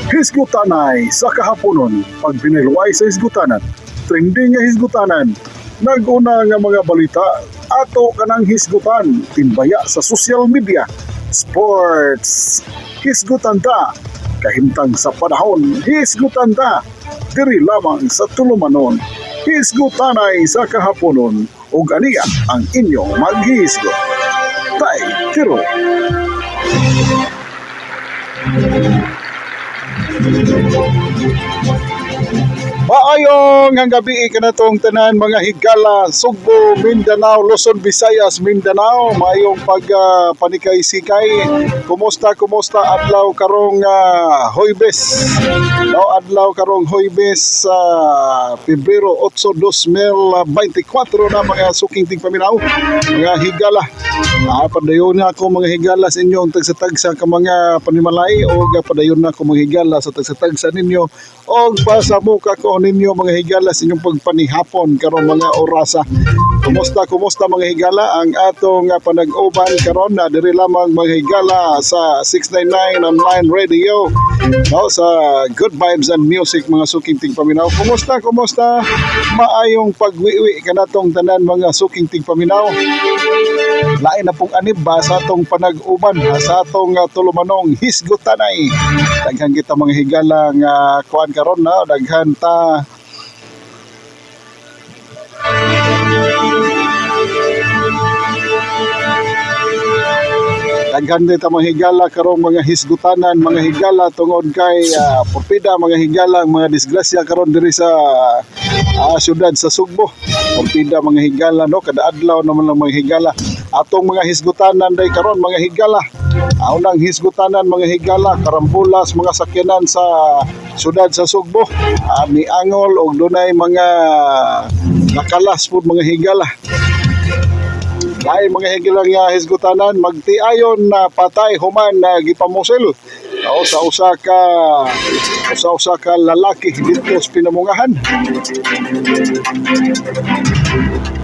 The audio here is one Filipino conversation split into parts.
Hisgutanay sa kahaponon, pag binilway sa hisgutanan, trending nga hisgutanan, nag-una nga mga balita, ato kanang hisgutan, timbaya sa social media, sports, hisgutan ta, kahimtang sa panahon, hisgutan ta, diri lamang sa tulumanon, hisgutanay sa kahaponon, ug aniya ang inyong maghisgot. Tay, tiro. Maayong ang gabi kanatong tanan mga higala, Sugbo, Mindanao, Luzon, Visayas, Mindanao. Maayong panikay-sikay. Kumusta adlaw karong Huwebes. No, adlaw karong Huwebes sa Pebrero 8, 2024 na mga suking tigpaminaw. Mga higala. Padayon na ako mga higala sa inyong tagsa-tagsa ka mga panimalay o padayon na ako mga higala sa tagsa-tagsa ninyo o pasamuka ko ninyo mga higala sa inyong pagpanihapon karong mga orasa. Kumusta mga higala ang atong panag-uban karon na diri lamang mga higala sa 699 online radio, no, sa Good Vibes and Music mga suking tigpaminaw. Kumusta maayong pagwiwi kanatong tanan mga suking tigpaminaw. Lain na pong anib ba sa atong panag-uban sa atong tulumanong hisgutanay. Daghan kita mga higala nga kuan karon na daghan ta mga higala karong mga hisgutanan mga higala tungod kay porpida mga higala mga disgrasya karon diri sa syudad sa Sugbo. Porpida mga higala no kada adlaw naman lang mga higala atong mga hisgutanan day karon mga higala. Unang hisgutanan mga higala karambulas mga sakyanan sa syudad sa Sugbo. Miangol og dunay mga nakalas pud mga higala. Dahil mga higala nga hisgutanan magtiayon na patay human na gipamusil sa usa ka lalaki dito sa pinamungahan.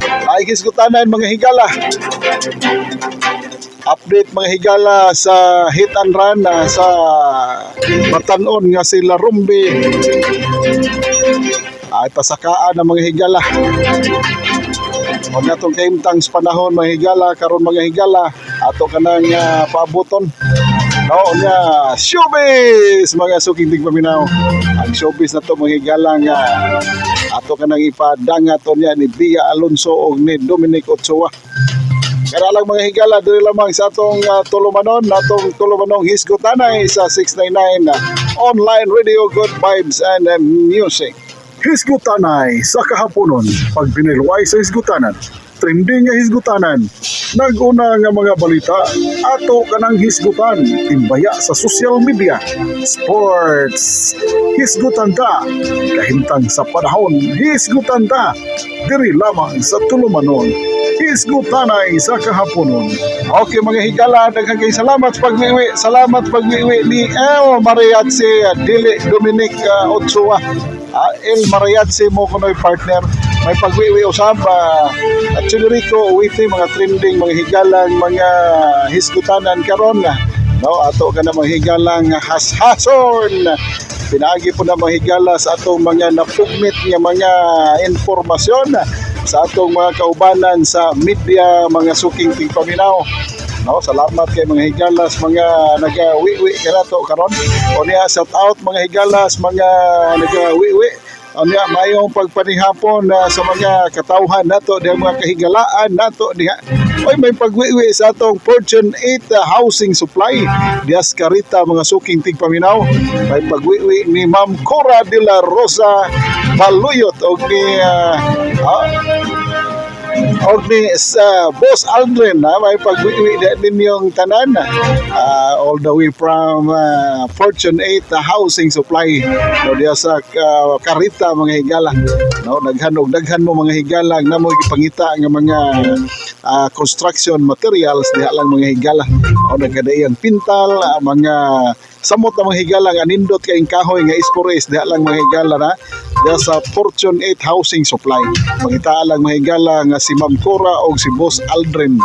Ay hisgutanan mga higala. Update mga higala sa hit and run sa Batanon nga si Larumbi. Ay pasakaan ng mga higala. Huwag natong kaimtang sa panahon mga higala karon mga higala ato kanang paabuton. No, nga showbiz mga suking tigpaminaw. Ang showbiz na to mga higala nga ato kanang ipadangat niya ni Bia Alonso o ni Dominic Ochoa. Kaya lang mga higala diri lamang sa atong tulumanong hisgutanay sa 699 online radio Good Vibes and Music. Hisgutanay sa kahaponon, pag binilway sa hisgutanan, trending nga hisgutanan, nag-una nga mga balita, ato kanang hisgutan, timbaya sa social media, sports, hisgutan ta, kahimtang sa panahon, hisgutan ta, diri lamang sa tulumanon, hisgutanay sa kahaponon. Okay mga higala, daghang kay salamat pagwiwi ni El Mariachi Dili Dominic Ochoa. El Mariachi mo kunoy partner may pagwiwi usab at Chilurico uwiti mga trending mga higalang mga hisgutanan karon no ato ka na mga higalang hashason pinaagi po na mga higala sa atong mga napugmit nga mga informasyon sa atong mga kaubanan sa media, mga suking tigpaminaw. No, salamat kay mga higalas, mga nagawiwi kanato karon. O niya shout out mga higalas, mga nagawiwi. O niya mayong pagpanihapon sa mga katawhan nato, diha mga kahigalaan nato diha. Oy, may pagwiwi sa atong Fortune 8 housing supply. Dias Karita mga suking tigpaminaw. May pagwiwi ni Ma'am Cora de la Rosa Baluyot og ni Boss Aldrin, may pagwiwi din yung tanan, all the way from Fortune 8 housing supply, no, diya sa Karita mga higala, no, daghan mo mga higala na mo ipangita nga mga construction materials diha lang mga higala, o nagkadaiyang pintal, mga samot na mga higala nga nindot kay kahoy nga ispores diha lang mga higala na diha sa Fortune 8 housing supply. Magita lang mga higala nga si Ma'am Cora o si Boss Aldrin.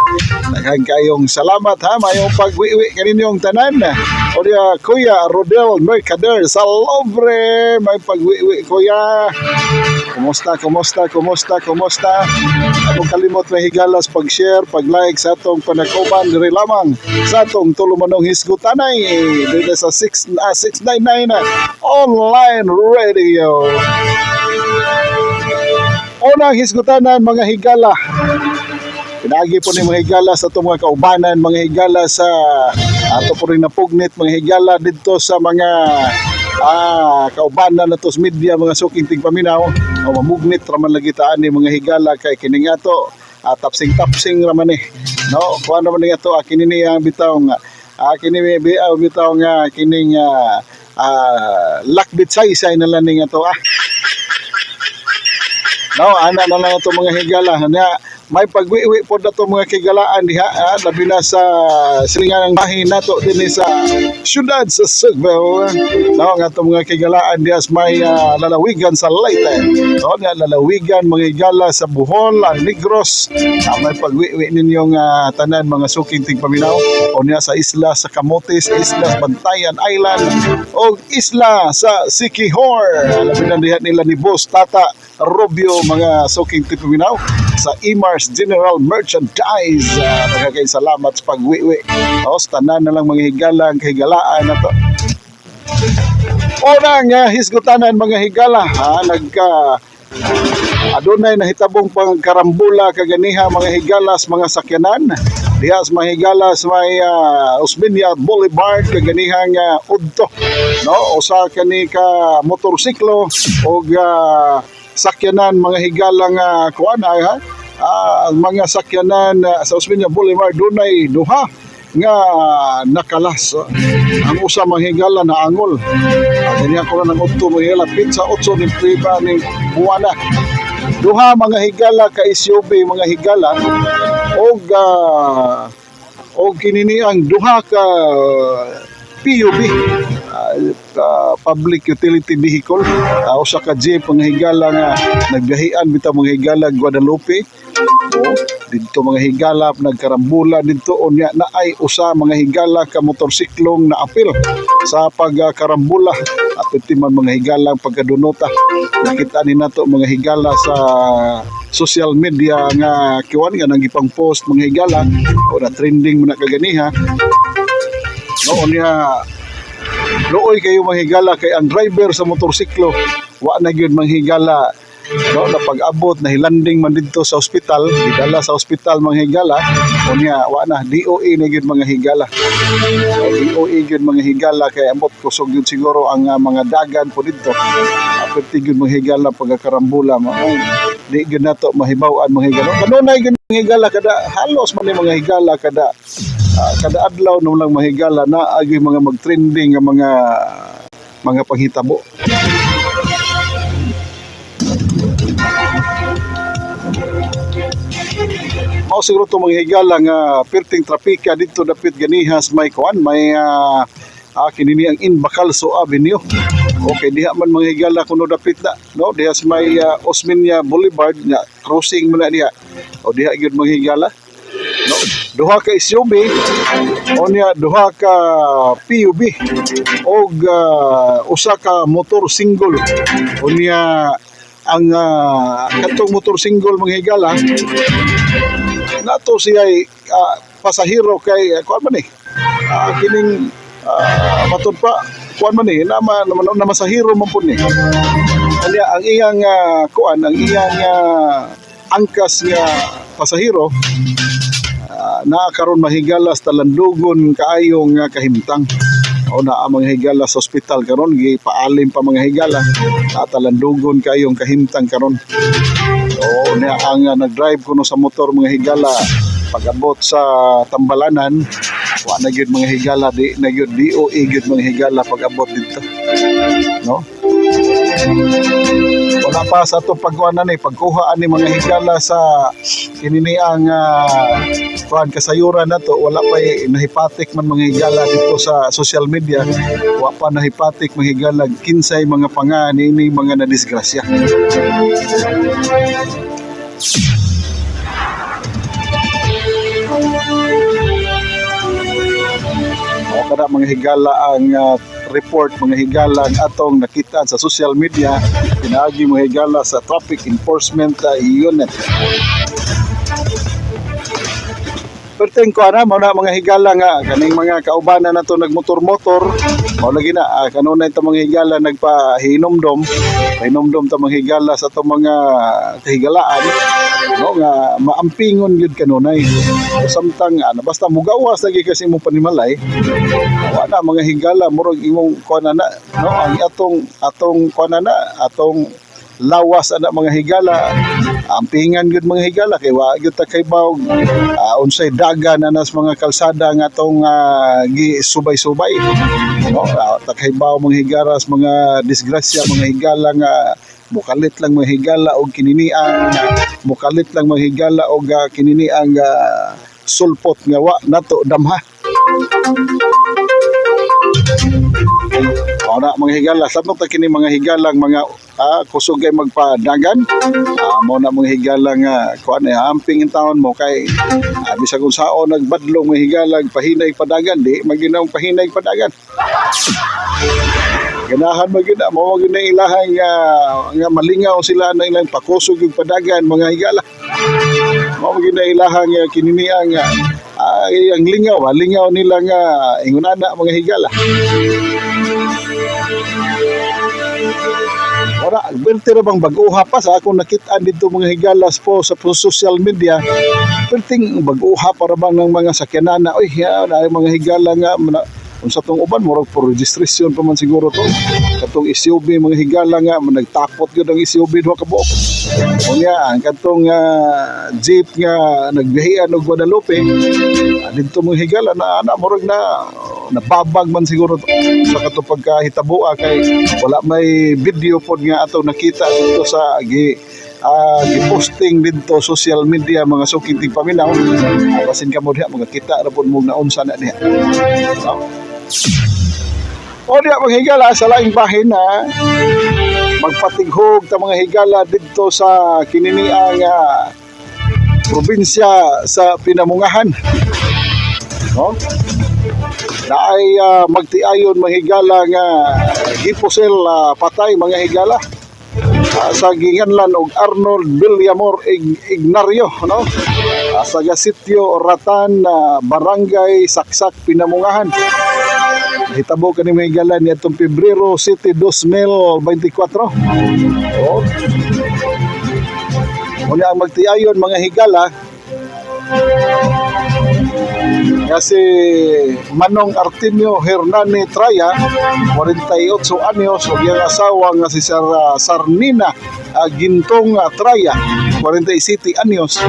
Daghang kayong salamat ha, mayong pagwiwi kaninyong tanan. O diya Kuya Rodel Mercader sa Louvre, may pagwiwi Kuya. Kumusta? Ako kalimot na higalas pag-share, pag-like sa atong panakuman diri lamang sa atong tulumanong hisgutanay dito sa 699 online radio. Unang hisgutanan mga higala. Pinagi po ni mga higala sa itong mga kaubanan, mga higala sa ato po rin napugnit, mga higala dito sa mga kaubanan na tos media, mga suking tigpaminaw. O mamugnit raman lagi taan ni mga higala kay kining ato tapsing raman no, kuan naman ni ato kini ang bitawng bitaw nga kining lakbit say na lang ning ato no, ana na lang ito mga higala na may pagwiwi po na ito mga kigalaan diha, labi na sa silingan ng bahin nato din sa syudad sa Subo. No, nga ito mga kigalaan diha may lalawigan sa Leyte. No, nga lalawigan mga higala sa Bohol, Negros. May pagwiwi ninyong tanan mga suking tigpaminaw. O niya sa isla sa Camotes, isla sa Bantayan Island, o isla sa Siquijor. Labi na diha nila ni Boss Tata Rubio mga suking tigpaminaw sa Imars General Merchandise. Nagkakay salamat sa pagwiwi. O, tanan na lang mga higala, ang kahigalaan na to. Unang hisgutanan mga higala, adunay nahitabong pangkarambula kaganiha mga higalas, mga sakyanan. Diha sa mga higalas may Osmeña Boulevard kaganihang udto. No, usa kani ka motorsiklo o sakyanan mga higalang kuan mga sakyanan sa Osmeña Boulevard dunay duha nga nakalas. Ang usa mga higala na angol. Kanya ko na ng udto mga higala pizza 8 ni priba ni buwana. Duha mga higala ka SUV mga higala og kinini ang duha ka PUV, public utility vehicle, usa ka jeep mga higala nga naggahian bitaw mga higala Guadalupe. Dito mga higala nagkarambula dito unya na ay usa mga higala ka motorsiklong na apil sa pagkarambula at man mga higala pagkadunota. Nakita ni nato mga higala sa social media nga kiwan nga nagipang post mga higala o na trending mo na kaganiha. Noon niya looy kayo mga higala kay ang driver sa motorsiklo wa na gyud mga higala, no, na pag-abot na hilanding man dito sa ospital, gidala sa ospital mga higala o niya wa na DOE na gyud mga higala. DOE gyud mga higala kay ambot kusog gyud siguro ang mga dagan po dito. Aperte gyud mga higala pagkakarambula di gyud nato mahibaw-an mga higala. Kanunay gyud mga higala kada halos man ni mga higala kada adlaw nung lang mahigala na agi mga mag-trending nga mga panghitabo. Mao siguro to mga higala nga perting trapika dito dapit ganihas may kuan may kinini ang Inbacalso Avenue. Okay, diha man mga higala kuno dapit na, no, diha sa may Osmeña Boulevard nga crossing man na diha. O diha gyud mga higala. No, duha ka SUV o niya duha ka PUV og usa ka motor single o niya ang katong motor single mga higala nato siya ay pasahero kay kuan man kining matud pa kuan man na masahero man pud ni. Kanya ang iyang kuan ang iyang angkas nga pasahero naa karon mahigala sa talandugon kaayong kahimtang. O na ang mga higala sa ospital karon gipaalim pa mga higala talandugon kaayong kahimtang karon. O niya ang nag-drive kuno sa motor mga higala pag-abot sa Tambalanan wa na gyud mga higala di na gyud DOE gyud mga higala pag-abot dito, no? Wala pa sa itong pagkuhanan pagkuhaan ni mga higala sa kinini ang kasayuran na to, wala pa nahipatik man mga higala dito sa social media, wala pa nahipatik mga higala kinsay mga panganini mga nadisgrasya. O kada mga higala ang report mga higala atong nakita sa social media pinaagi mga higala sa traffic enforcement unit. Perting ko ana mga higala nga kaning mga kaubanan nato nagmotor-motor mao lagi na kanunay ta mga higala nagpahinomdom ta mga higala sa to mga kahigalaan, no, nga maampingon gyud kanunay samtang basta mugawas lagi kasi mo panimalay wala mga higala murag imong kuan na, no, ang atong kuan na atong lawas ana mga higala ampingan gyud mga higala kay wa gyud ta kay bawg unsay dagan anas mga kalsada nga atong gisubay-subay, no, ta kay bawg mga higaras mga disgrasya mga higala nga mukalit lang mga higala og kininiang mukalit lang mga higala og kininiang sulpot nga wa nato damha. Ora mga higala sabno ta kini mga higalang mga kusog ay magpadagan mo na mga higala nga kuan amping in taon mo kay bisag kung sao nagbadlong mga higalang pahinay padagan di maginaw pahinay padagan. Ganahan magina mo magina ilahang nga malingaw sila na ilang pakusog yung padagan mga higala. Mo magina ilahang kininiang ang lingaw nila nga ingunana mga higala. Ora, berte ra bang bag-uha pa sa akong nakitaan dito mga higalas po sa social media. Perting bag-uha para bang ng mga sakyanana. Oy, na mga higala nga unsa tong uban murag for registration pa man siguro to. Katong SUV mga higala nga nagtapot gyud ang SUV duha ka buok. Unya ang katong jeep nga nagbiyahean og Guadalupe dito mga higala na murag na nababag man siguro to. Sa katong pagkahitabo kay wala may video pod nga atong nakita dito sa giposting dito social media mga sukiting paminaw. Basin ka mo diha mga kita ra pod mo na unsa na diha. O diya mga higala sa laing bahin na magpatighog ta mga higala dito sa kininiang probinsya sa Pinamungahan, no? Naay magtiayon mga higala nga giposel patay mga higala sa ginganlan og Arnold Villamor Ignario, no? Sa Sitio Ratan, Barangay Saksak, Pinamungahan. Hitabo kani mga higala ni atong Pebrero City 2024. Oh. Muna ang magtiayon mga higala kasi Manong Artemio Hernani Traya 48 anyos ug iyang asawa nga si Sarnina Gintong Traya 47 anyos.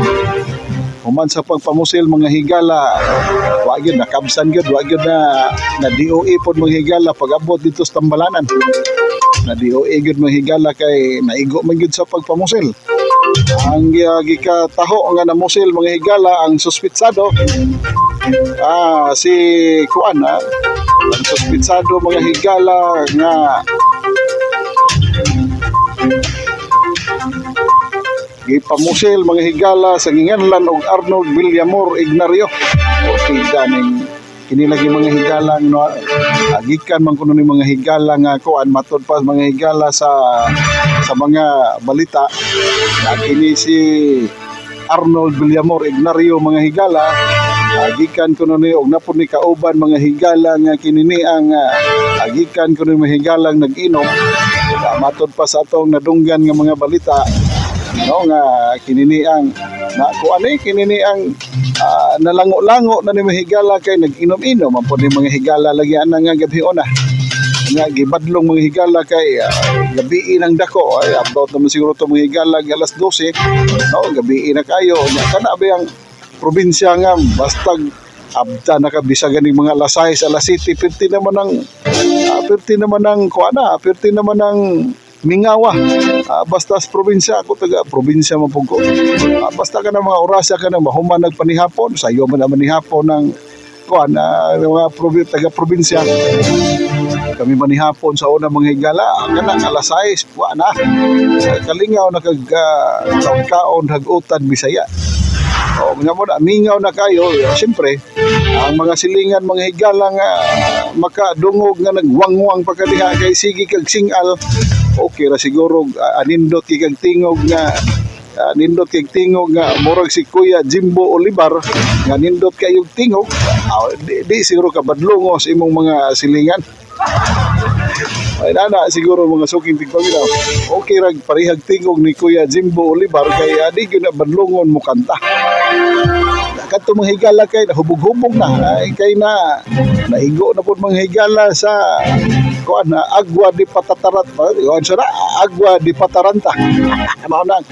Human sa pagpamusil mga higala wa gyud nakabsan gyud wa gyud na DOE pod mga higala pag-abot dito sa Tambalanan. Na DOE gyud mga higala kay naigo man gyud sa pagpamusil. Ang gikataho nga namusil mga higala ang suspitsado si Kuan ang suspitsado mga higala nga gipamusil mga higala sa ginganlan og Arnold Villamor Ignario o tiga ning kini lagi mga higalang no, gikan man kuno ni mga higalang kuan matod pa mga higala sa mga balita. Kini si Arnold Villamor Ignario mga higala, gikan kuno ni og napod ni kauban mga higala nga kinini ang gikan kuno ni mga higalang nag-inom. Matod pa sa atong nadunggan nga mga balita no nga kinini ang kinini ang nalango-lango na ni mga higala kay nag-inom-inom man pod ni mga higala lagi ana nga gabhion na nga gibadlong mga higala kay gabi nang dako ay about naman siguro to mga higala alas 12 no gabi na kayo nya kana ba ang probinsya nga basta abda nakabisa ganing mga alas 6 alas 7 perti naman ang kuana perti naman ang Mingawa basta sa probinsya ako taga probinsya man pud ko basta ka na mga orasya ka na mahuman nagpanihapon sayo man naman ni hapon ng kuan mga taga probinsya kami manihapon sa una mga higala kanang alas 6 wa na kalingaw na kaon hagutan Bisaya o nga mo na mingaw na kayo siyempre ang mga silingan mga higala nga makadungog nga nagwangwang pagkadiha kay sige kag singal okay ra siguro anindot kay tingog nga murag si Kuya Jimbo Olivar nga nindot kayong tingog di siguro kabadlongos imong mga silingan ay nana siguro mga suking tigpaminaw okay ra parihag tingog ni Kuya Jimbo Olivar kay di gyud na badlongon mo kanta kadto mga higala kay nahubog-hubog na kay naigo na pud mga higala sa kuan agwa di patatarat agwa di pataranta mao nang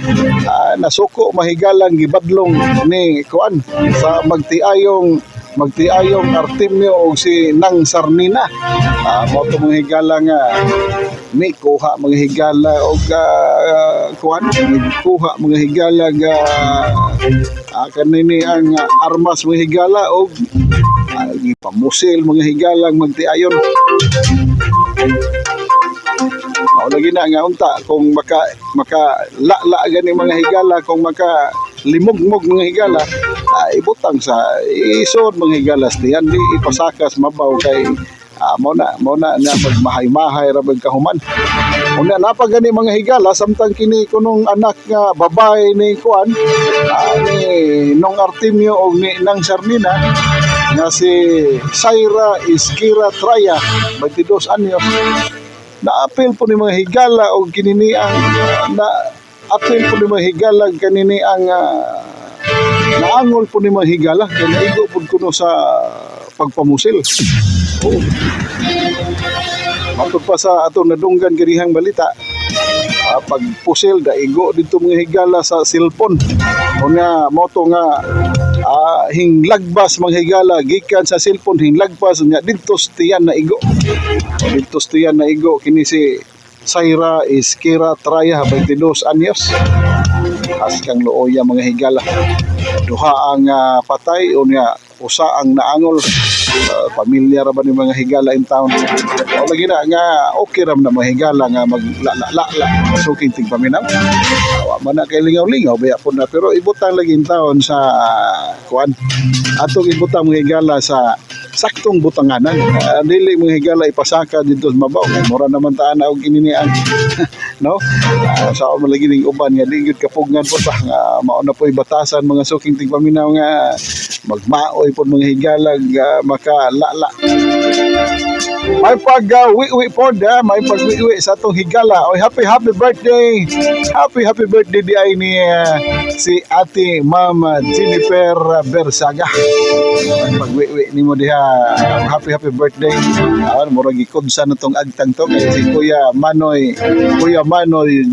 nasuko mahigalang gibadlong ni kuan sa magtiayong Artemio o si Nang Sarnina mo to mga higala nga may kuha mga higala o kuan kuha mga higala nga kanini ang armas mga higala o gipamusil mga higalang magtiayon lagi na nga unta kung maka la gani mga higala kung maka limugmog mga higala ibutang sa isod mga higalas diyan di ipasakas mabaw kay mo na magmahay-mahay ra bag kahuman una napagani mga higala samtang kini kunong anak nga babae ni kuan ni Nong Artemio og ni Nang Sarnina nga si Saira Iskira Traya 22 anyos na-apil po ni mga higala o kinini ang na-apil po ni mga higala kanini ang naangol po ni mga higala kaya naigo po kuno sa pagpamusil matod pa sa atong nadunggan ganihang balita pagpusil daigo dito mga higala sa cellphone o nga moto nga hinglagbas mga higala gikan sa cellphone hinglagpas nya didto tiyan na igo kini si Saira Iskira Traya 22 anyos askang looya mga higala duha ang patay o nga usa ang naangol pamilya ra ba ni mga higala in town o lagi na nga okay ram na mga higala nga magla suking tigpaminaw man na kay lingaw-lingaw baya po na pero ibutang lagi in town sa kuan atong ibutang mga higala sa saktong butanganan dili mga higala ipasaka dito sa mabaw mura naman taan og kininian no sa malagi ning uban nga di gyud kapugngan po pa nga mao na po'y batasan mga suking tigpaminaw nga magmaoy po mga higala makalala may pag-wiwi po may pag-wiwi sa atong higala oy happy birthday di ay ni si Ate Mama Jennifer Bersaga pag-wiwi nimo diha happy birthday murag gikudsan natong agtang to kay si Kuya Manoy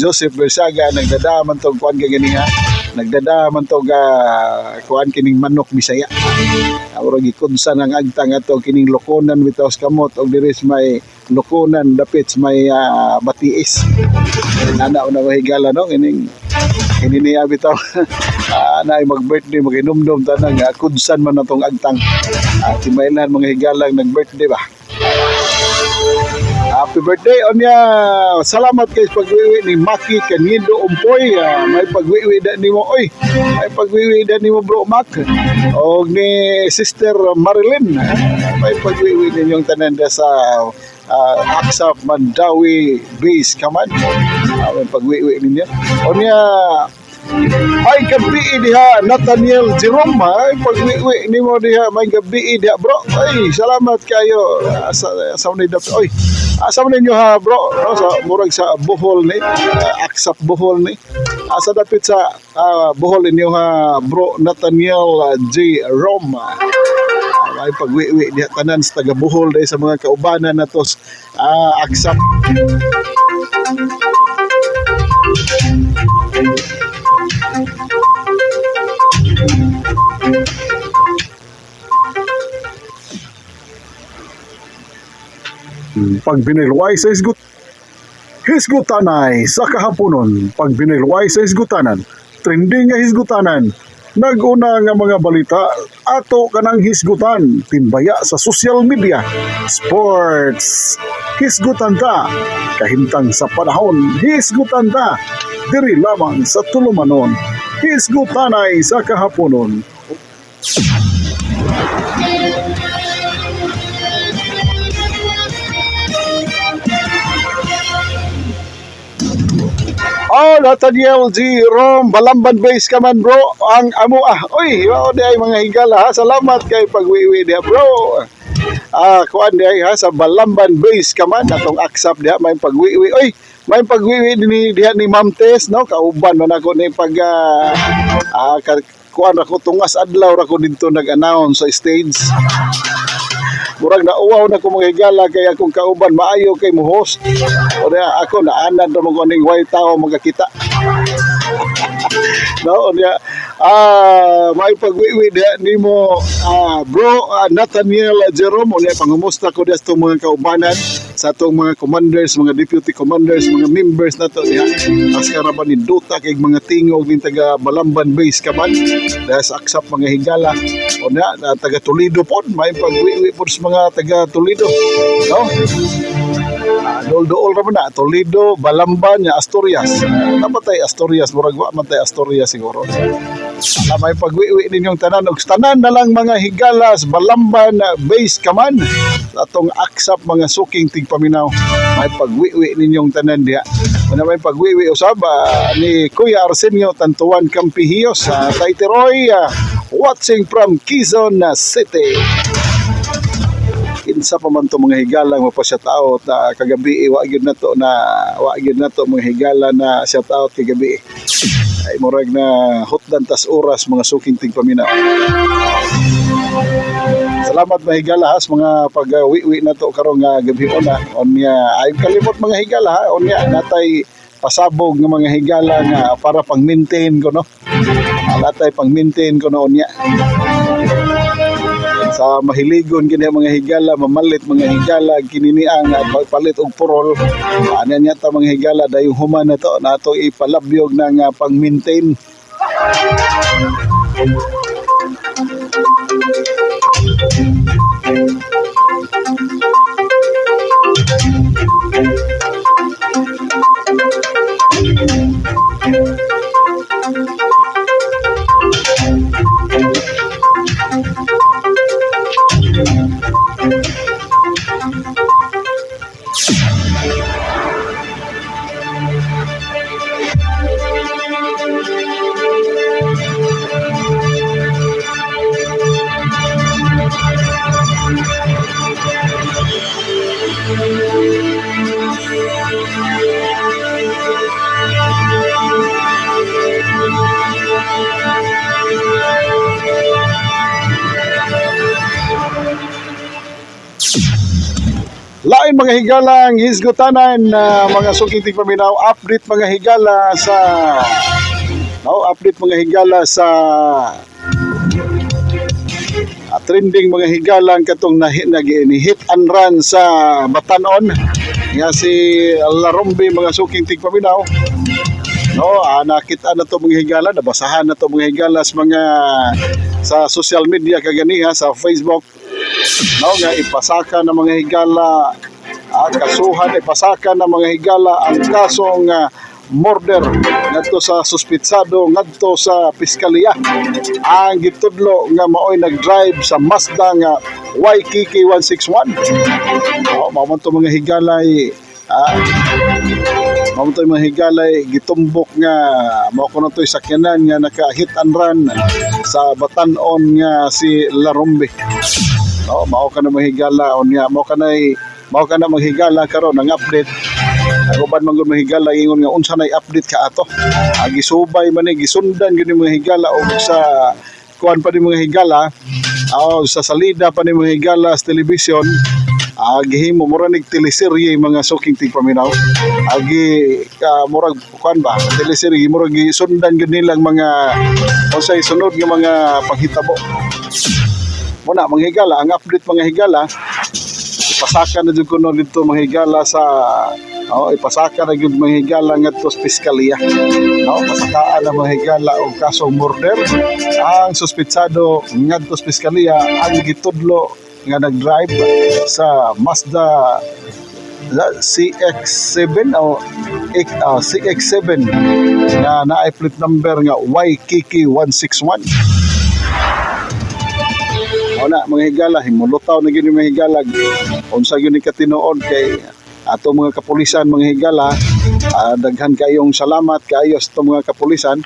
Joseph Bersaga nagdadaman tong kuan ganiha nagdadaman to kuan kining manok Bisaya murag gikudsan ang agtang ato kining lokonan bitaw kamot og diris may lokonan dapits may batiis ana una mahigala no kining niya bitaw na mag-birthday mag-inumdum tanang kudsan man natong agtang timailan mga higalang nag-birthday ba Happy birthday onya. Salamat kay pagwiwi ni Maki Canido Umpoy. May pagwiwi da nimo oy. May pagwiwi da nimo bro Mac. Og ni Sister Marilyn. May pagwiwi ninyong tanan da sa Aksap Mandawi Base Command. May pagwiwi ninyo. Onya may gabi diha Nathaniel Jerome, ay pagwiwi nimo diha may gabi diha bro. Ay salamat kayo sa unay dapat. Oy, asa man ninyo ha bro, no, sa murag sa Bohol ni, Aksap Bohol ni. Asa dapit sa Bohol inyo ha bro Nathaniel J. Roma. May pagwiwi diha tanan sa taga Bohol dahil sa mga kaubanan natos Aksap. Pag binilway sa hisgutanay sa kahaponon, pag binilway sa hisgutanan, trending nga hisgutanan, naguna nga mga balita ato kanang hisgutan, timbaya sa social media, sports, hisgutan ta, kahimtang sa panahon, hisgutan ta, diri lamang sa tulumanon, hisgutanay sa kahaponon. Oh, Nathaniel G. Rom, Balamban Base ka man bro. Ang amo Uy, di ay mga higala ha. Salamat kay pagwiwi diha bro. Kuan di ay ha sa Balamban Base ka man atong Aksap diha may pagwiwi. Uy, may pagwiwi diha ni Ma'am Tess no. Kauban man ako ni pag kuan ako tungas adlaw ra ko dito nag-announce sa stage. Murag nauwaw na ko mga higala kay akong kauban maayo kay mo host. O na ako naanad na mga ning white tao magkakita. No, niya may pagwiwi nimo bro Nathaniel Jerome o niya pangumusta ko diya sa mga kaubanan sa atong mga commanders, mga deputy commanders, mga members nato niya. Askara ba ni Dota kay mga tingog ning taga Balamban Base kaman dahil sa Aksap mga higala o niya taga Toledo pod may pagwiwi pod sa mga taga Toledo. No? Dool-dool raman na Toledo, Balamban, Asturias. Napatay Asturias, murag wa man tay Asturias siguro. May pagwiwi ninyong tanan og tanan na lang mga higalas Balamban Base kaman atong Aksap mga suking tigpaminaw. May pagwiwi ninyong tanan diha. May pagwiwi usab ni Kuya Arsenio Tantuan Campihiyos sa Taiteroy watching from Quezon City. Insa pa man to mga higala mo pa shout out kagabi wa gyud nato mga higala na shout out kagabi ay murag na hotdan tas oras mga suking tigpaminaw. Salamat mga higala ha sa mga pagwiwi nato karong gabi na onya ay kalimot mga higala ha onya natay pasabog ng mga higala nga para pang-maintain ko no. Natay pang-maintain ko no onya. Sa mahiligon kini mga higala mamalit mga higala kininiang palit og purol ano niya ta mga higala dayong human na to nato ipalabyog ng pang-maintain. Lain mga higalang hisgutanan mga suking tigpaminaw update mga higala sa trending mga higalang katong hit and run sa Batanon nga si Larombe mga suking tigpaminaw. No, nakita na to mga higala, nabasahan na to mga higala sa social media kaganiha sa Facebook. No, nga ipasaka ng mga higala kasuhan ipasakan ng mga higala ang kasong murder ngadto sa suspitsado ngadto sa piskalya. Ang gitudlo nga maoy nag-drive sa Mazda nga YKK 161. Mao man to mga higalay mga higalay gitumbok nga mao kuno toy sakyanan nga naka-hit and run sa Batanon nga si Larumbe. Mao kana mga higala unya mao kana maghigala karon ang update. Aguban man gud mahigala ingon nga unsa nay update ka ato. Gisubay man gisundan gyud mga higala og sa kuan pa ni mga higala sa salida pa ni mga higala sa television. Gihimo mura nig teleserye mga suking tigpaminaw. Murag kuan ba teleserye murag gisundan gyud nilang mga unsay sunod nga mga panghitabo. Muna mga higala ang update mga higala ipasaka na jud kuno dito mga higala sa ipasaka na jud mga higala ngadto sa piskalya. Pasakaan na mga higala og kasong murder ang suspitsado ngadto sa piskalya ang gitudlo nga nag-drive sa Mazda CX-7 o CX-7 na naay plate number nga YKK 161. Mga higala himulutaw na gyud mga higala unsa gyud ni katinuod kay ato mga kapulisan mga higala. Daghan kayong salamat kaayo sa mga kapulisan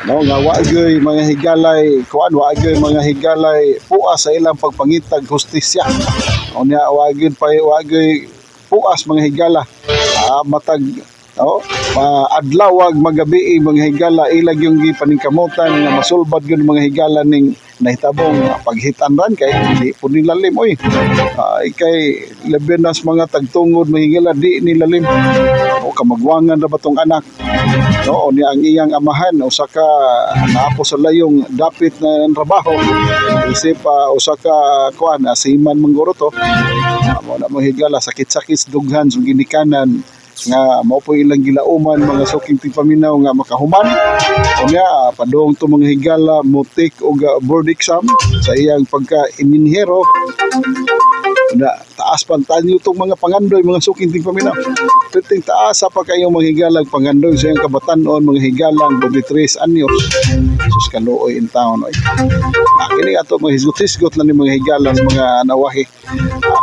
nga waagay mga higalay mga higalay puas sa ilang pagpangitag hustisya. Unya waagay puas mga higala matag adlaw magabi mga higala ilag yung gipaningkamutan nga masulbad gyud mga higala ning nahitabong paghitanran kay di po nilalim kay lebenas mga tagtungod mga higala di nilalim kamagwangan ra batong anak ni ang iyang amahan usa ka naapo sa layong dapit na trabaho isip usa ka kuan asiman mangguro to mo na mga higala sakit-sakit dughan sung ginikanan nga mao po ilang gilauman mga suking tigpaminaw nga makahuman unya padung to mga higala motik og board exam sa iyang pagka-inhinhero na taas pantanyo tong mga pangandoy mga suking tigpaminaw piting taas sa pagkayong mga higalag pangandoy sa iyang kabatanon mga higalang 23 anyos sus kaluoy in town kini ato mga hisgot-hisgot na ni mga higala sa mga nawahi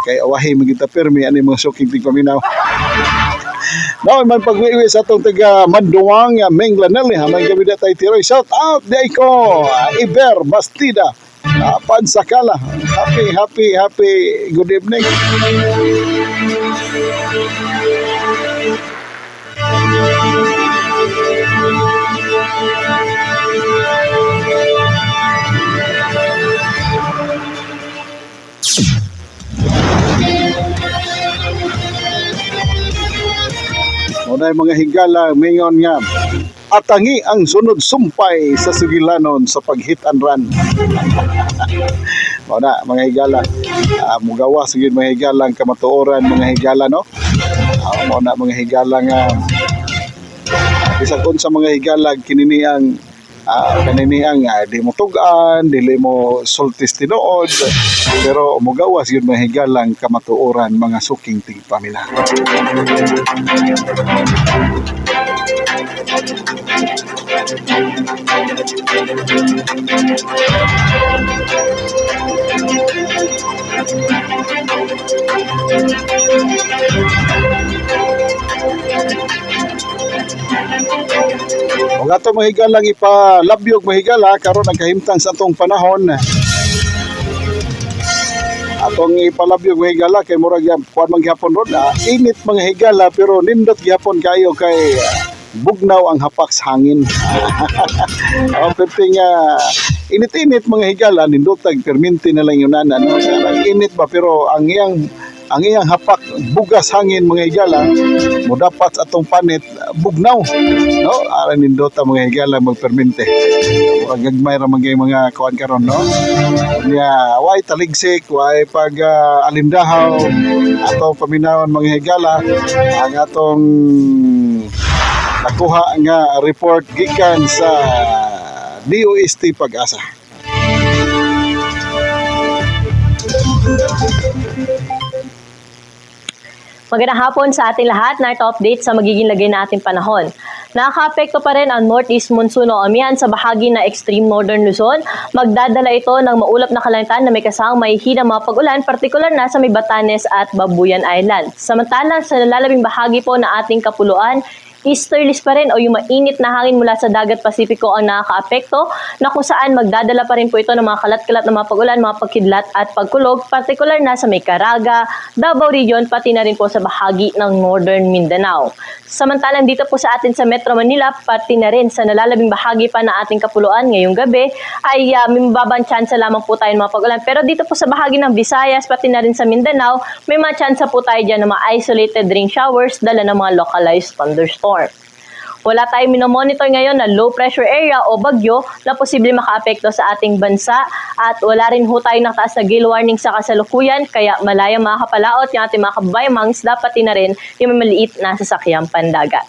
kay awahi magita permi ani mga suking tigpaminaw. Man pagwiwi sa atong taga Manduang Menglanelli may gabi na tayo tiroy. Shout out di ko Iber Bastida Pansakala. Happy good evening. Unay mga higala mingon nga atangi ang sunod sumpay sa Sugilanon sa pag-hit and run. Muna mga higala mugawa sige mga higala ang kamatuoran mga higala no. Muna mga higala nga bisag unsa mga higala kinini ang di mo tugan, dili mo sultis tinuod, pero mugawas yun mga higalang kamatuoran mga suking tigpamila. Kung ato mahigalang ipalabyog mahigala karon nagkahimtang sa atong panahon atong ipalabyog mahigala kay murag kuan man gyapon ron init mga higala pero nindot gyapon kayo kay bugnaw ang hapak sa hangin. Perting init-init mga higala nindot tag perminti na lang yun init ba pero ang iyang hapak bugas hangin mga higala mo dapat atong panit bugnaw no ara nindota mga higala magpermente gagmay ra mga kuan karon no nya way taligsik way pag alindahaw atong paminawon mga higala ang atong nakuha nga report gikan sa DOST Pag-asa. Magandang hapon sa ating lahat. Narito update sa magiging lagay na ating panahon. Nakaka-apekto pa rin ang northeast monsoon o amihan sa bahagi na extreme northern Luzon. Magdadala ito ng maulap na kalangitan na may kasamang mahihinang mga pag-ulan, partikular na sa may Batanes at Babuyan Island. Samantalang sa nalalabing bahagi po na ating kapuluan, easterlies pa rin o yung mainit na hangin mula sa dagat Pasipiko ang nakaka-apekto na kung saan magdadala pa rin po ito ng mga kalat-kalat na mga pag-ulan, mga pagkidlat at pagkulog, partikular na sa may Caraga, Davao Region, pati na rin po sa bahagi ng Northern Mindanao. Samantalang dito po sa atin sa Metro Manila, pati na rin sa nalalabing bahagi pa na ating kapuluan ngayong gabi, ay may mababang tsansa lamang po tayo ng mga pag-ulan. Pero dito po sa bahagi ng Visayas, pati na rin sa Mindanao, may mga tsansa po tayo dyan ng mga isolated rain showers, dala ng mga localized thunderstorms. Wala tayong minomonitor ngayon na low pressure area o bagyo na posible makaapekto sa ating bansa at wala rin ho tayong nakataas na gale warning sa kasalukuyan kaya malayang makakapalaot yung ating mga kababayang mga isda pati na rin yung maliit na sasakyang pandagat.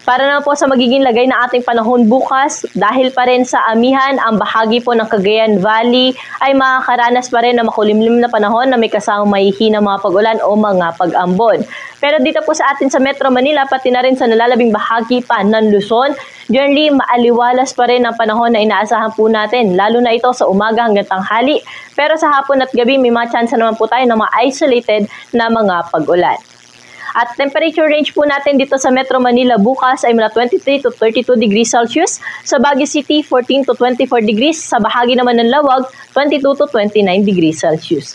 Para naman po sa magiging lagay na ating panahon bukas, dahil pa rin sa amihan, ang bahagi po ng Cagayan Valley ay makakaranas pa rin ng makulimlim na panahon na may kasamang mahihinang mga pag-ulan o mga pag-ambon. Pero dito po sa atin sa Metro Manila, pati na rin sa nalalabing bahagi pa ng Luzon, generally maaliwalas pa rin ang panahon na inaasahan po natin, lalo na ito sa umaga hanggang tanghali. Pero sa hapon at gabi, may mga chance naman po tayo ng mga isolated na mga pag-ulan. At temperature range po natin dito sa Metro Manila bukas ay mula 23 to 32 degrees Celsius. Sa Baguio City, 14 to 24 degrees. Sa bahagi naman ng Lawag, 22 to 29 degrees Celsius.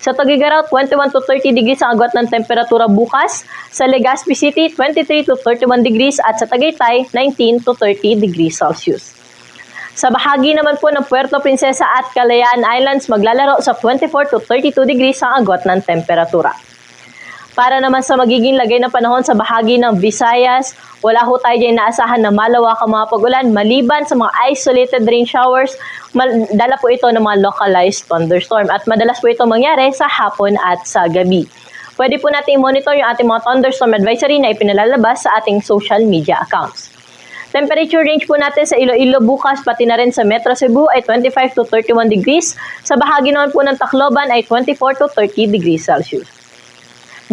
Sa Tuguegarao, 21 to 30 degrees ang agwat ng temperatura bukas. Sa Legazpi City, 23 to 31 degrees. At sa Tagaytay, 19 to 30 degrees Celsius. Sa bahagi naman po ng Puerto Princesa at Kalayaan Islands, maglalaro sa 24 to 32 degrees ang agwat ng temperatura. Para naman sa magiging lagay ng panahon sa bahagi ng Visayas, wala ho tayo dyan inaasahan na malawakang mga pag-ulan maliban sa mga isolated rain showers, dala po ito ng mga localized thunderstorm at madalas po ito mangyari sa hapon at sa gabi. Pwede po natin i-monitor yung ating mga thunderstorm advisory na ipinalalabas sa ating social media accounts. Temperature range po natin sa Iloilo bukas pati na rin sa Metro Cebu ay 25 to 31 degrees. Sa bahagi naman po ng Tacloban ay 24 to 30 degrees Celsius.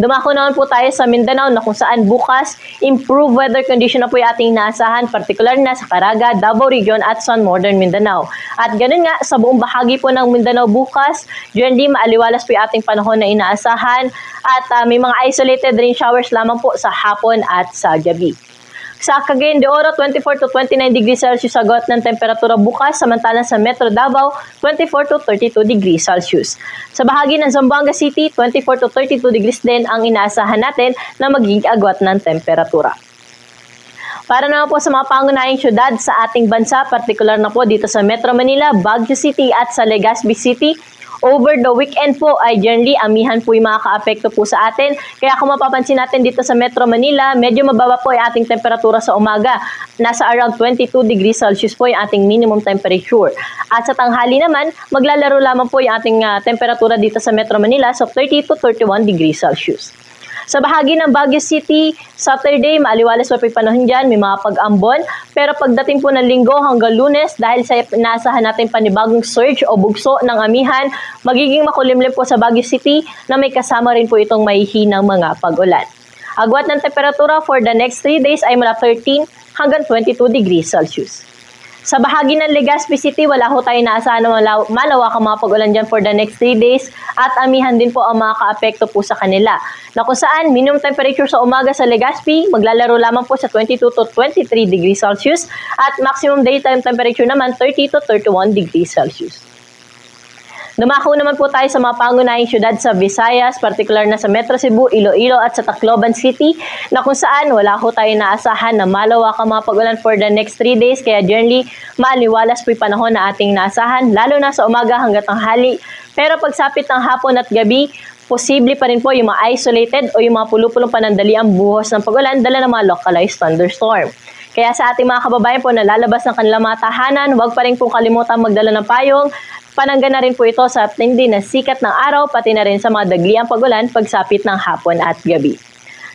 Dumako naman po tayo sa Mindanao na kung saan bukas, improved weather condition na po yung ating inaasahan, partikular na sa Caraga, Davao Region at sa Northern Mindanao. At ganun nga, sa buong bahagi po ng Mindanao bukas, generally maaliwalas po yung ating panahon na inaasahan at may mga isolated rain showers lamang po sa hapon at sa gabi. Sa Cagayan de Oro, 24 to 29 degrees Celsius agwat ng temperatura bukas, samantalang sa Metro Davao, 24 to 32 degrees Celsius. Sa bahagi ng Zamboanga City, 24 to 32 degrees din ang inaasahan natin na magiging agwat ng temperatura. Para naman po sa mga pangunahing syudad sa ating bansa, partikular na po dito sa Metro Manila, Baguio City at sa Legazpi City, over the weekend po ay generally amihan po yung makaka-apekto po sa atin. Kaya kung mapapansin natin dito sa Metro Manila, medyo mababa po yung ating temperatura sa umaga. Nasa around 22 degrees Celsius po yung ating minimum temperature. At sa tanghali naman, maglalaro lamang po yung ating temperatura dito sa Metro Manila sa 30 to 31 degrees Celsius. Sa bahagi ng Baguio City, Saturday, maaliwalas pa po yung panahon dyan, may mga pag-ambon. Pero pagdating po ng Linggo hanggang Lunes, dahil sa inaasahan natin panibagong surge o bugso ng amihan, magiging makulimlim po sa Baguio City na may kasama rin po itong mahihinang mga pag-ulan. Agwat ng temperatura for the next 3 days ay mula 13 hanggang 22 degrees Celsius. Sa bahagi ng Legazpi City, wala ho tayo inaasahan na malawakang mga pag-ulan dyan for the next 3 days at amihan din po ang mga ka-apekto po sa kanila. Na kung saan, minimum temperature sa umaga sa Legazpi, maglalaro lamang po sa 22 to 23 degrees Celsius at maximum daytime temperature naman 30 to 31 degrees Celsius. Dumako naman po tayo sa mga pangunahing syudad sa Visayas, partikular na sa Metro Cebu, Iloilo at sa Tacloban City, na kung saan wala ho tayo naasahan na malawakang mga pag-ulan for the next 3 days, kaya generally maaliwalas po yung panahon na ating naasahan, lalo na sa umaga hanggang tanghali. Pero pagsapit ng hapon at gabi, posible pa rin po yung mga isolated o yung mga pulupulong panandali ang buhos ng pag-ulan dala ng mga localized thunderstorm. Kaya sa ating mga kababayan po na lalabas ng kanilang mga tahanan, huwag pa rin pong kalimutan magdala ng payong. Panangga na rin po ito sa tindi na sikat ng araw, pati na rin sa mga dagliang pag-ulan pagsapit ng hapon at gabi.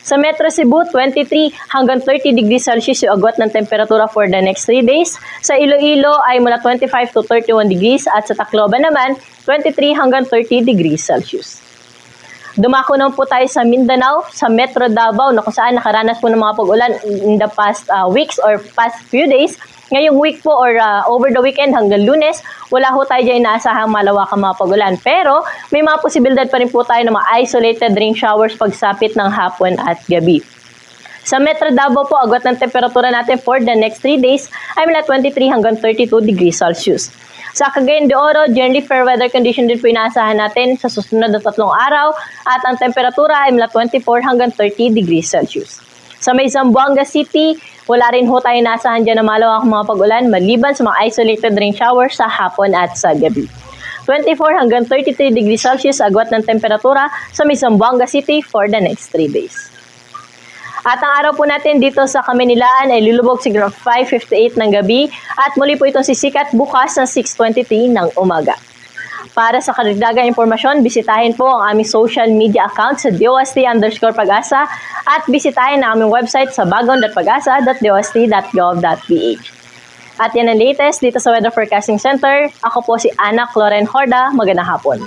Sa Metro Cebu, 23 hanggang 30 degrees Celsius yung agwat ng temperatura for the next 3 days. Sa Iloilo ay mula 25 to 31 degrees at sa Tacloban naman, 23 hanggang 30 degrees Celsius. Dumako naman po tayo sa Mindanao, sa Metro Davao, na kung saan nakaranas po ng mga pag-ulan in the past weeks or past few days. Ngayong week po or over the weekend hanggang Lunes, wala ho tayo dyan inaasahang malawakang mga pag-ulan. Pero may mga posibilidad pa rin po tayo ng mga isolated rain showers pagsapit ng hapon at gabi. Sa Metro Davao po, agwat ng temperatura natin for the next 3 days ay mula 23 hanggang 32 degrees Celsius. Sa Cagayan de Oro, generally fair weather condition din po inaasahan natin sa susunod na 3 araw at ang temperatura ay mula 24 hanggang 30 degrees Celsius. Sa may Zamboanga City, wala rin ho tayo inaasahan dyan na malawakang mga pag-ulan maliban sa mga isolated rain showers sa hapon at sa gabi. 24 hanggang 33 degrees Celsius agwat ng temperatura sa may Zamboanga City for the next 3 days. At ang araw po natin dito sa Kamaynilaan ay lulubog siguro 5:58 ng gabi at muli po itong sisikat bukas na 6:23 ng umaga. Para sa karagdagang impormasyon, bisitahin po ang aming social media account sa DOST_Pag-asa at bisitahin ang aming website sa bagon.pagasa.dost.gov.ph. At yan ang latest dito sa Weather Forecasting Center. Ako po si Ana Cloren Horda. Magandang hapon.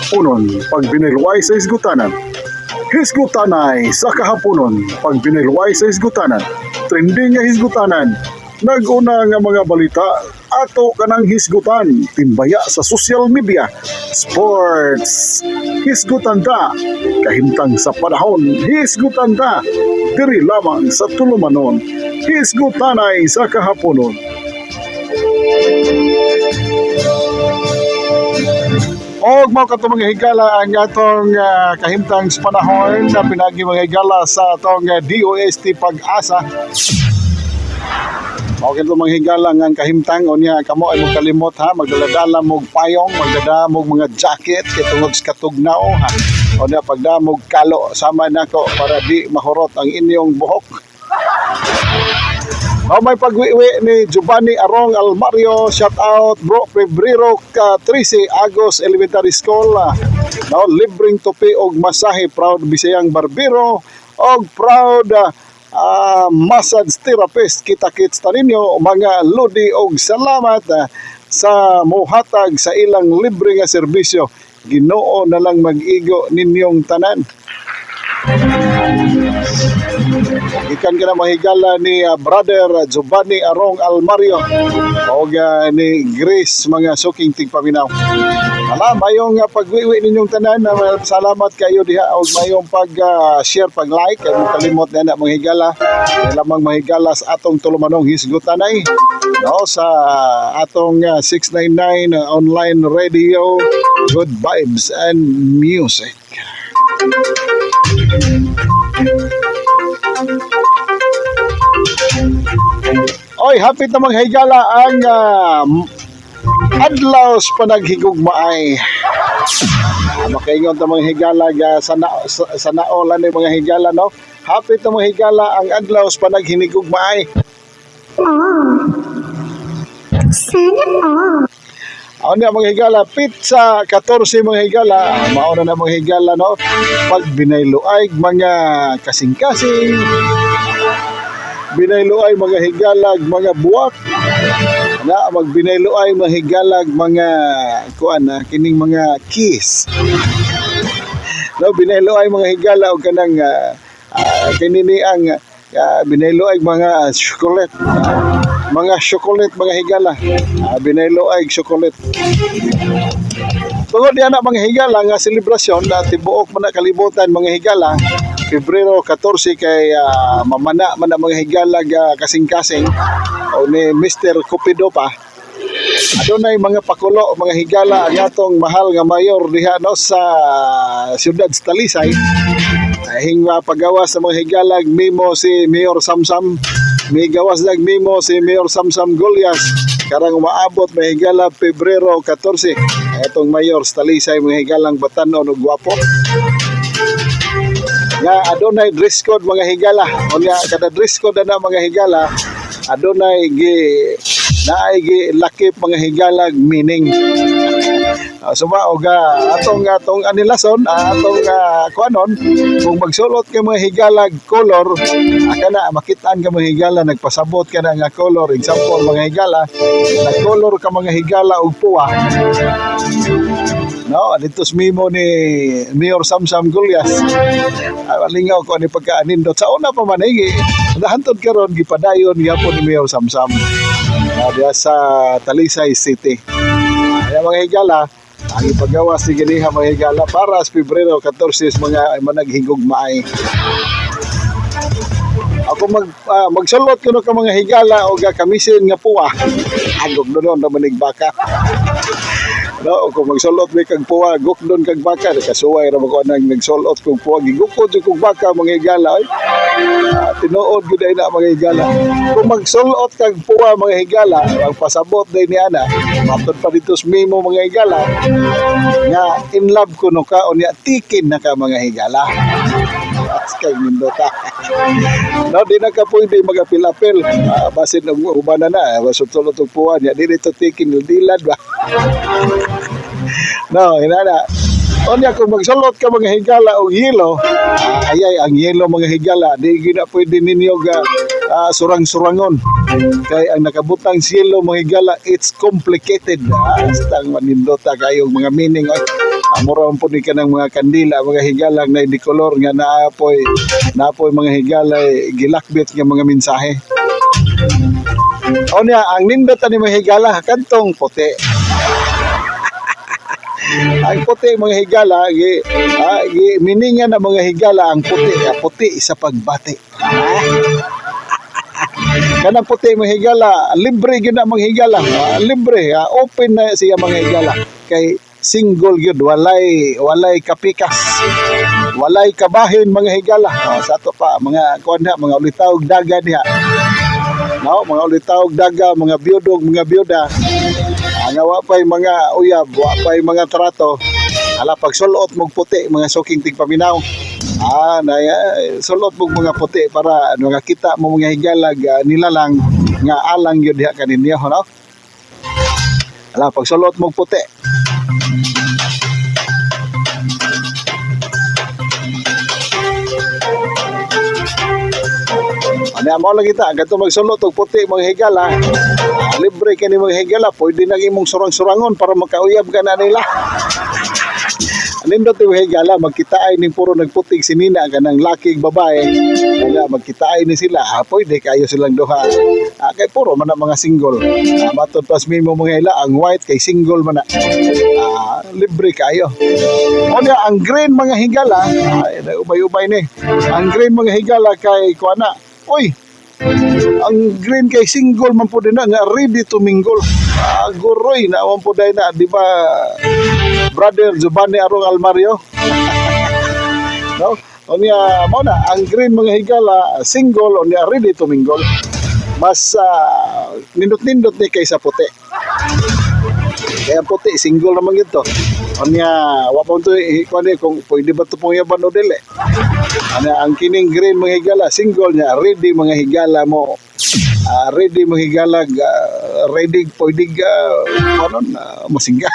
Punon, pag binilway sa isgutanan. Hisgutanay sa kahaponon, pag binilway sa isgutanan. Trending nga hisgutanan. Nag-una nga mga balita, ato kanang hisgutan. Timbaya sa social media. Sports. Hisgutan ta. Kahimtang sa panahon, hisgutan ta. Diri lamang sa tulumanon. Hisgutanay sa kahaponon. Og mao kato mga higala ang atong kahimtang sa panahon na pinagi mga higala sa atong DOST Pag-asa. Mao kato mga higala nga kahimtang unya kamo ay magkalimot ha, magdaladala mog payong, magdadala mog mga jacket kay tungod sa katugnaw ha. Unya pagdamog kalo sama nako para di mahurot ang inyong buhok. May pagwiwi ni Giovanni Arong Almario, shout out bro, Febrero 13 Agos Elementary School. Libreng tupi og masahe, proud Bisayang Barbero og proud massage therapist. Kita-kits ta ninyo mga ludi og salamat sa mohatag sa ilang libre nga serbisyo. Ginoo na lang mag-igo ninyong tanan. Ikan ka na mahigala ni brother Giovanni Arong Almario o ni Grace mga suking tigpaminaw. Mayong pagwiwi ninyong tanan, salamat kayo diha o mayong pag-share, pag-like at kalimot na mga higala lamang mahigala sa atong tulumanong hisgutanay sa atong 699 online radio, good vibes and music. Oy, hapit na maghigala ang adlaw sa panaghigugmaay. Makaingon ta mga higala sa naolan ni mga higala no. Hapit na maghigala ang adlaw sa panaghinigugmaay. Ano mga higala, pizza 14 mga higala, mauna na mga higala no. Pag binayloay mga kasing-kasing, binayloay mga higalag mga buwak, na magbinayloay mga higalag mga kining mga kiss. No, binayloay mga higala og kanang kinini ang binayloay mga chocolate. Mga chocolate mga higala, binayloay chocolate. Tungod diyan na mga higala nga selebrasyon na tibuok man na kalibutan mga higala, Febrero 14 kay mamana man na mga higala kasing-kasing o ni Mr. Cupido pa. Adunay mga pakulo mga higala ang atong mahal nga mayor diha no sa siyudad sa Talisay. Hingwa pagawas sa mga higalag mimo si Mayor Samsam. May gawas dag mimo si Mayor Samsam Golias. Karang umaabot may higala Pebrero 14. Etong mayor sa Talisay mga higalang batanon ug gwapo. Nga adunay dress code mga higala. Unya kada dress code na mga higala adunay gi lakip mga higalag meaning. Sumaog atong anilason atong kuanon kung magsulot ka mga higala color kana makitaan ka mga higala nagpasabot ka na nga color, example mga higala nag-color ka mga higala og puwa. No, aditos mimo ni Mayor Samsam Gulyas. Lingaw ko ani pagkaanindot sa una pa man nahantod karon gipadayon gyapon ni Mayor Samsam. Diya sa Talisay City. Ay mga higala, ang ipagawas ni ganiha mga higala para sa Pebrero 14 mga managhigugmaay. Ako magsulot kuno ka mga higala o kamisin nga puwa. Agog doon na manigbaka. No, kung magsulot may kag puwa, gukdon kag baka, kasuway ra ko nang nagsulot kog puwa, gigukod kog baka mga higala. Tinuod gud ay na mga higala. Kung magsulot kag puwa mga higala, ang pasabot day ni ana, matod pa dito sa memo mga higala, nga in love kuno ka o niya tikin na ka mga higala. Kay Mindota. No, di na ka pwede mag-apil-apil. Basin ng ubanan na. Masutulot og puwan. Ya, di dito tikin dilad ba? No, hinana. O niya, kung magsulot ka mga higala o yelo, ayay, ang yelo mga higala, di gina pwede ninyo surang-surangon. Kaya ang nakabutang siyelo mga higala, it's complicated. Bastang manindota kayong mga meaning. Amura po ni ka ng mga kandila, mga higalang na hindi kolor nga naapoy mga higala gilakbit nga mga mensahe. O niya, ang nindota ni mga higala, kantong puti. Ang puti mga higala, miningan na mga higala ang puti sa pagbati. Kanang puti mga higala, libre yun na mga higala, libre, open na siya mga higala. Kay single yun, walay kapikas, walay kabahin mga higala. Sa ato pa, mga ulitawog daga niya. No, mga ulitawog daga, mga biyodog, mga biyoda. Nga wapay mga uyab, wapay mga trato. Hala, pag sulot mong puti, mga suking tigpaminaw. Sulot mong mga puti para kita mo mga higalag nilalang nga alang yun diha kaninyo, no? Hala, pag sulot mong puti. Ano mo lang kita, gato magsulot og puti mga higala. Libre ka ni mga higala, pwede nang imong surang-surangon para makauyab ka na nila. Nindot yung higala, magkitaay ning puro nagputig sinina ka ng lakig babae. Kaya magkitaay ni sila, pwede kayo silang duha. Kay puro man mga single. Matod pas mimo mga hila, ang white kay single man na. Libre kayo. O niya, ang green mga higala, ubay-ubay ni. Ang green mga higala kay kuana, uy, ang green kay single man po din na, nga ready to mingle. Guroy, naawang po din na, di ba, Brother Giovanni Arong Almario? No? O niya, mo na, ang green mga higala, single, o niya, ready to mingle. Mas nindot-nindot ni kaysa puti. Kaya puti, single naman ito. O niya, wapang ito, kung pwede ba ito pong yaban o dili? Ang kining green mga higala, single niya, ready mga higala mo. Ready mga higala, ready, pwede masingga.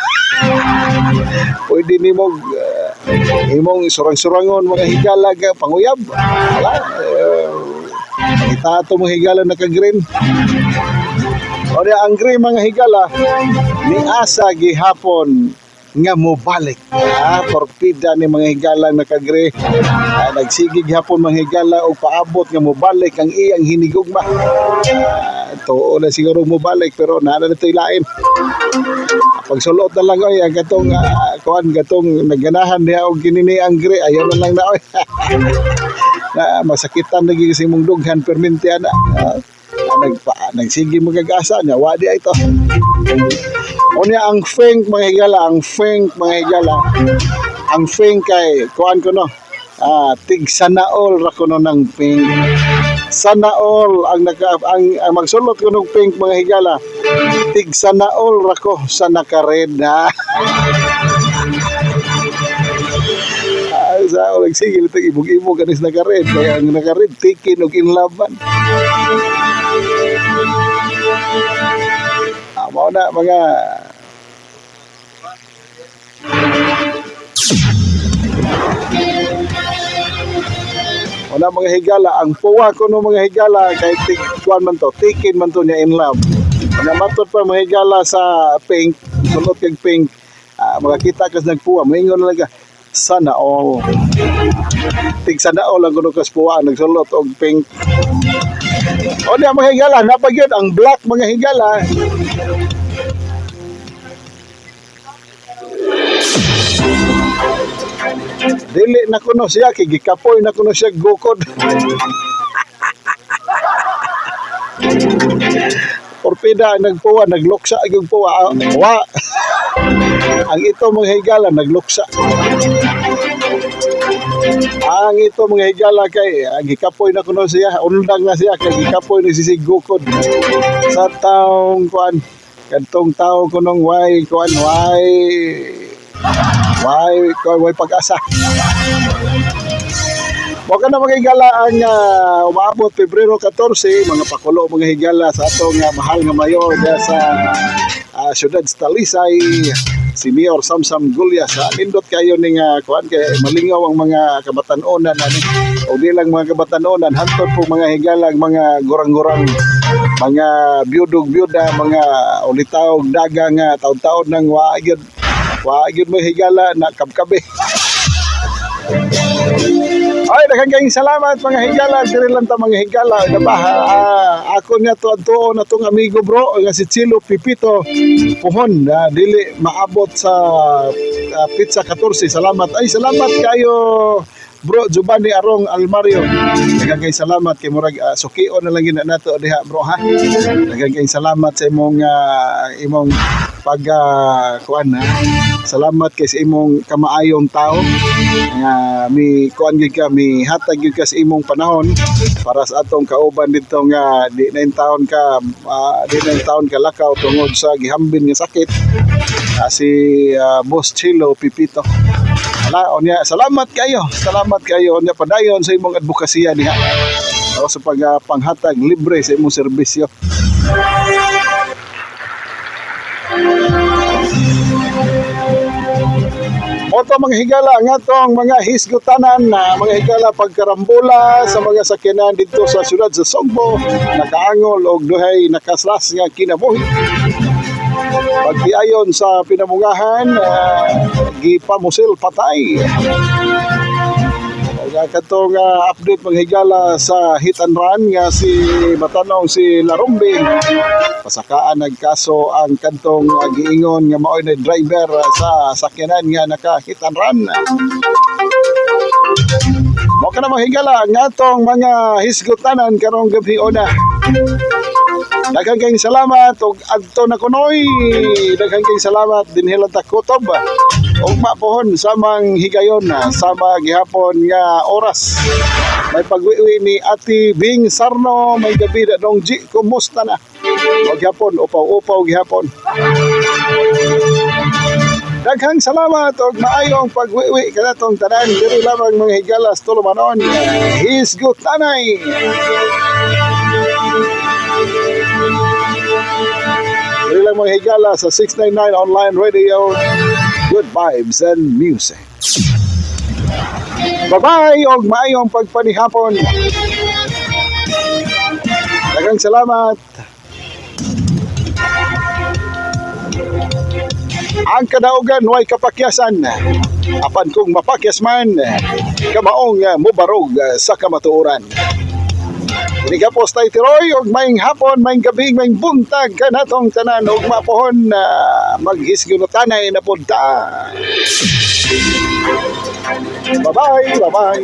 Pwede ni mo imong surang-surangon mga higala panguyab. Kita ito mga higala naka-green. O ang green mga higala ni asa gihapon nga mobalik. Torpida ni mga higala naka-green. Nagsigig hapon mga higala o paabot nga mobalik ang iyang hinigugma. Tuo na siguro mobalik pero nana na ito'y lain. Pagsulot na lang oy ang gatong nagganahan niya og kinini ang gre ayan na lang na oy. Na masakitan lagi kasi mong dughan perminti ana. Nagsige magagasa niya wadi ito. Unya ang feng mga higala, ang feng kay kuan ko no. Tig sanaol ra kuno ng pink. Sanaol ang magsulot ko ng pink mga higala. Tig sanaol ra ko sa naka-red na. Sa olag sige tag ibog-ibog kanis naka-red kaya ang naka-red tikin og inlaban. Mao na mga Una mga higala, ang puwa ko no mga higala kay kuan man to, tikin man to niya in love. Nga matod pa mga higala sa pink, sulot kag pink, makakita kas nagpuwa, moingon lang ka, sana all. Tig sana all ang kuno kas puwa nagsulot og pink. O niya mga higala, napagyod ang black mga higala. Dili na kuno siya, kay gikapoy na kuno siya gukod. Porpida nagpuwa, nagluksa yung puwa. Wa. Ang ito mga higala nagluksa. Ang ito mga higala kay gikapoy na kuno siya, undang na siya kay gikapoy na sisigukod. Sa taong kuan, kadtong taong kunong way kuan way pag-asa. Wag na mga higala ang umaabot Pebrero 14, mga pakulo mga higala sa atong mahal nga mayor sa siyudad sa Talisay, si Mayor Samsam Gulya. Sa nindot kayo ning kuan kay malingaw ang mga kabatan-onan ani o di lang mga kabatan-onan, hantod po mga higala mga gurang-gurang, mga biyudog-biyuda, mga ulitaw dagang taon-taon nang waagid mo higala na kabkabe. Ay, daghang kayong salamat mga higala, diri lang ta mga higala. Ako niya tuon na tong amigo bro nga si Chilo Pipito Puhon, dili maabot sa pizza 14. Salamat. Ay, salamat kayo bro Giovanni Arong Almario. Daghang kayong salamat kay murag sukion na lang gina nato diha bro ha. Daghang kayong salamat sa imong pag kuan ha. Salamat kay sa imong kamaayong tao nga mi kuan gyud ka, mi hatag gyud ka sa imong panahon para sa atong kauban dito nga di na in taon ka lakaw tungod sa gihambin nga sakit. Si Boss Chilo Pipito. Salamat kayo nya padayon sa imong advokasya diha o sa panghatag libre sa imong serbisyo. Oto mga higala nga tong mga hisgutanan na mga higala pagkarambola sa mga sakyanan dito sa siyudad sa Sogbo, nakaangol og duhay nakaslas nga kinabuhi. Pagdiayon sa pinamungahan, gipamusil patay. Katong update mga higala sa hit and run nga si matanong si Larumbe, pasakaan nagkaso ang kantong giingon nga maoy na driver sa sakyanan nga naka hit and run. Mo kana mga higala nga tong mga hisgutanan karong gabi ona. Daghang kayong salamat og adto na kunoy. Daghang kayong salamat dinhi lang ta kutob. Og mapohon sa mang higayon sa gihapon nga oras. May pagwiwi ni Ati Bing Sarno, may gabi na dong G, kumusta na? Og gihapon upaw gihapon. Daghang salamat og maayong pagwiwi kanatong tanan diri lamang mga higala sa Tulumanon. Hisgutanay. Dili lang mga higala sa 699 online radio. Good vibes and music. Bye-bye og maayong pagpanihapon. Daghang salamat. Ang kadaugan way kapakyasan. Apan kung mapakyas man, kamaong mubarog sa kamatuoran. Ini ka po stay tiroy og maing hapon, maing gabi, maing buntag kanatong tanan og mapohon na maghisgunutanay na punta. Bye-bye. Bye-bye.